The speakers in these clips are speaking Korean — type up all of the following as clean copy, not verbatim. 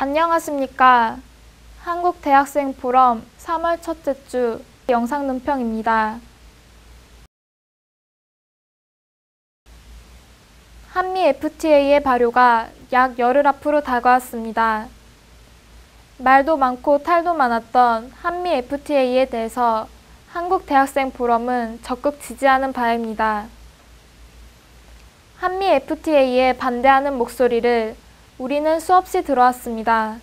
안녕하십니까. 한국대학생 포럼 3월 첫째 주 영상 논평입니다. 한미 FTA의 발효가 약 열흘 앞으로 다가왔습니다. 말도 많고 탈도 많았던 한미 FTA에 대해서 한국대학생 포럼은 적극 지지하는 바입니다. 한미 FTA에 반대하는 목소리를 우리는 수없이 들어왔습니다.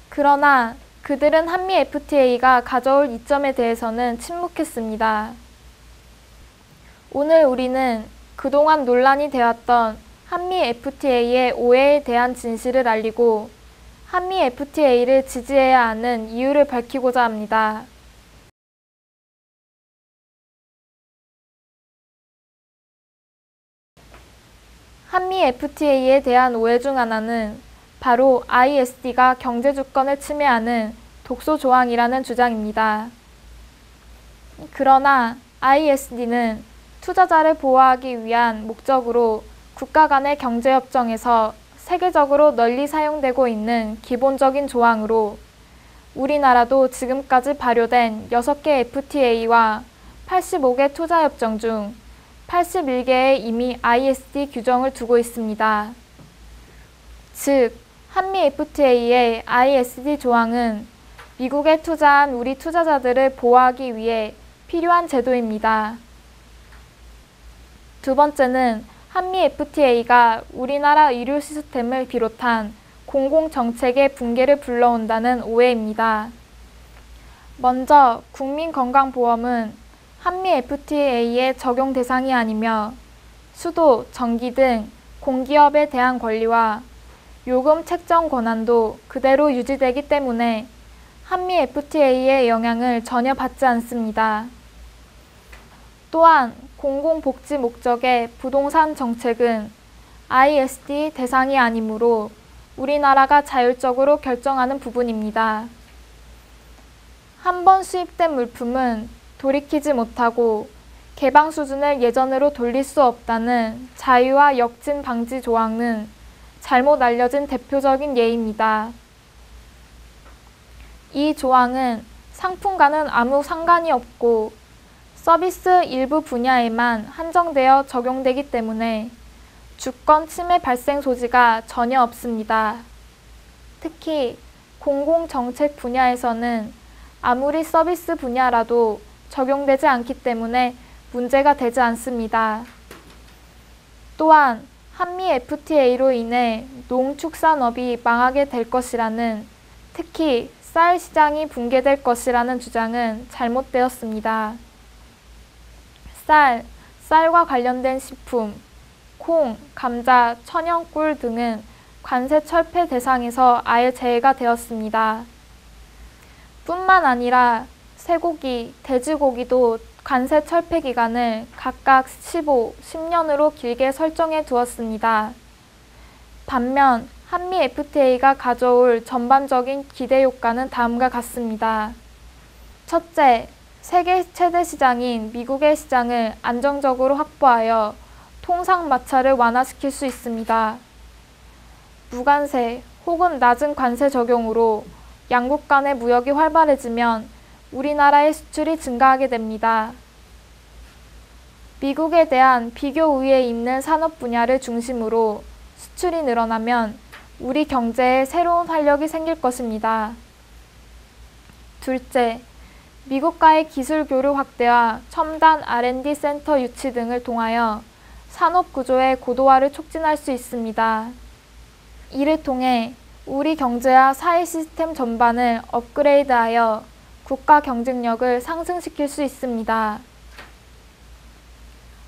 그러나 그들은 한미 FTA가 가져올 이점에 대해서는 침묵했습니다. 오늘 우리는 그동안 논란이 되었던 한미 FTA의 오해에 대한 진실을 알리고 한미 FTA를 지지해야 하는 이유를 밝히고자 합니다. 한미 FTA에 대한 오해 중 하나는 바로 ISD가 경제 주권을 침해하는 독소 조항이라는 주장입니다. 그러나 ISD는 투자자를 보호하기 위한 목적으로 국가 간의 경제협정에서 세계적으로 널리 사용되고 있는 기본적인 조항으로 우리나라도 지금까지 발효된 6개 FTA와 85개 투자협정 중 81개에 이미 ISD 규정을 두고 있습니다. 즉, 한미 FTA의 ISD 조항은 미국에 투자한 우리 투자자들을 보호하기 위해 필요한 제도입니다. 두 번째는 한미 FTA가 우리나라 의료 시스템을 비롯한 공공정책의 붕괴를 불러온다는 오해입니다. 먼저 국민건강보험은 한미 FTA의 적용 대상이 아니며 수도, 전기 등 공기업에 대한 권리와 요금 책정 권한도 그대로 유지되기 때문에 한미 FTA의 영향을 전혀 받지 않습니다. 또한 공공복지 목적의 부동산 정책은 ISD 대상이 아니므로 우리나라가 자율적으로 결정하는 부분입니다. 한 번 수입된 물품은 돌이키지 못하고 개방 수준을 예전으로 돌릴 수 없다는 자유와 역진 방지 조항은 잘못 알려진 대표적인 예입니다. 이 조항은 상품과는 아무 상관이 없고 서비스 일부 분야에만 한정되어 적용되기 때문에 주권 침해 발생 소지가 전혀 없습니다. 특히 공공정책 분야에서는 아무리 서비스 분야라도 적용되지 않기 때문에 문제가 되지 않습니다. 또한 한미 FTA로 인해 농축산업이 망하게 될 것이라는, 특히 쌀 시장이 붕괴될 것이라는 주장은 잘못되었습니다. 쌀과 관련된 식품, 콩, 감자, 천연꿀 등은 관세 철폐 대상에서 아예 제외가 되었습니다. 뿐만 아니라 쇠고기, 돼지고기도 관세 철폐 기간을 각각 15, 10년으로 길게 설정해 두었습니다. 반면 한미 FTA가 가져올 전반적인 기대 효과는 다음과 같습니다. 첫째, 세계 최대 시장인 미국의 시장을 안정적으로 확보하여 통상 마찰을 완화시킬 수 있습니다. 무관세 혹은 낮은 관세 적용으로 양국 간의 무역이 활발해지면 우리나라의 수출이 증가하게 됩니다. 미국에 대한 비교 우위에 있는 산업 분야를 중심으로 수출이 늘어나면 우리 경제에 새로운 활력이 생길 것입니다. 둘째, 미국과의 기술 교류 확대와 첨단 R&D 센터 유치 등을 통하여 산업 구조의 고도화를 촉진할 수 있습니다. 이를 통해 우리 경제와 사회 시스템 전반을 업그레이드하여 국가 경쟁력을 상승시킬 수 있습니다.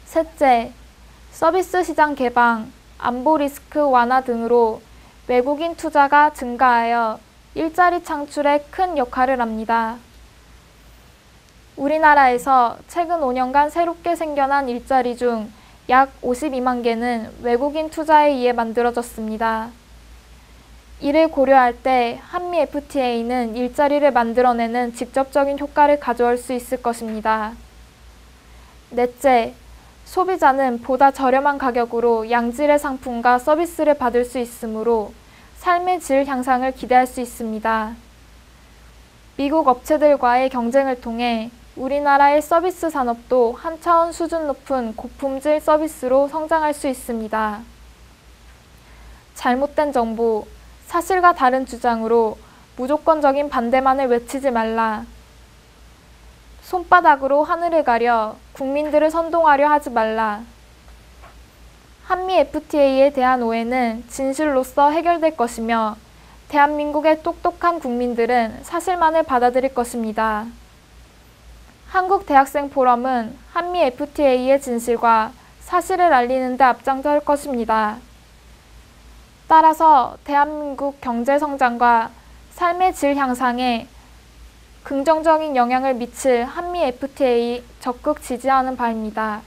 셋째, 서비스 시장 개방, 안보 리스크 완화 등으로 외국인 투자가 증가하여 일자리 창출에 큰 역할을 합니다. 우리나라에서 최근 5년간 새롭게 생겨난 일자리 중 약 52만 개는 외국인 투자에 의해 만들어졌습니다. 이를 고려할 때 한미 FTA는 일자리를 만들어내는 직접적인 효과를 가져올 수 있을 것입니다. 넷째, 소비자는 보다 저렴한 가격으로 양질의 상품과 서비스를 받을 수 있으므로 삶의 질 향상을 기대할 수 있습니다. 미국 업체들과의 경쟁을 통해 우리나라의 서비스 산업도 한 차원 수준 높은 고품질 서비스로 성장할 수 있습니다. 잘못된 정보, 사실과 다른 주장으로 무조건적인 반대만을 외치지 말라. 손바닥으로 하늘을 가려 국민들을 선동하려 하지 말라. 한미 FTA에 대한 오해는 진실로서 해결될 것이며 대한민국의 똑똑한 국민들은 사실만을 받아들일 것입니다. 한국대학생포럼은 한미 FTA의 진실과 사실을 알리는 데 앞장설 것입니다. 따라서 대한민국 경제 성장과 삶의 질 향상에 긍정적인 영향을 미칠 한미 FTA 적극 지지하는 바입니다.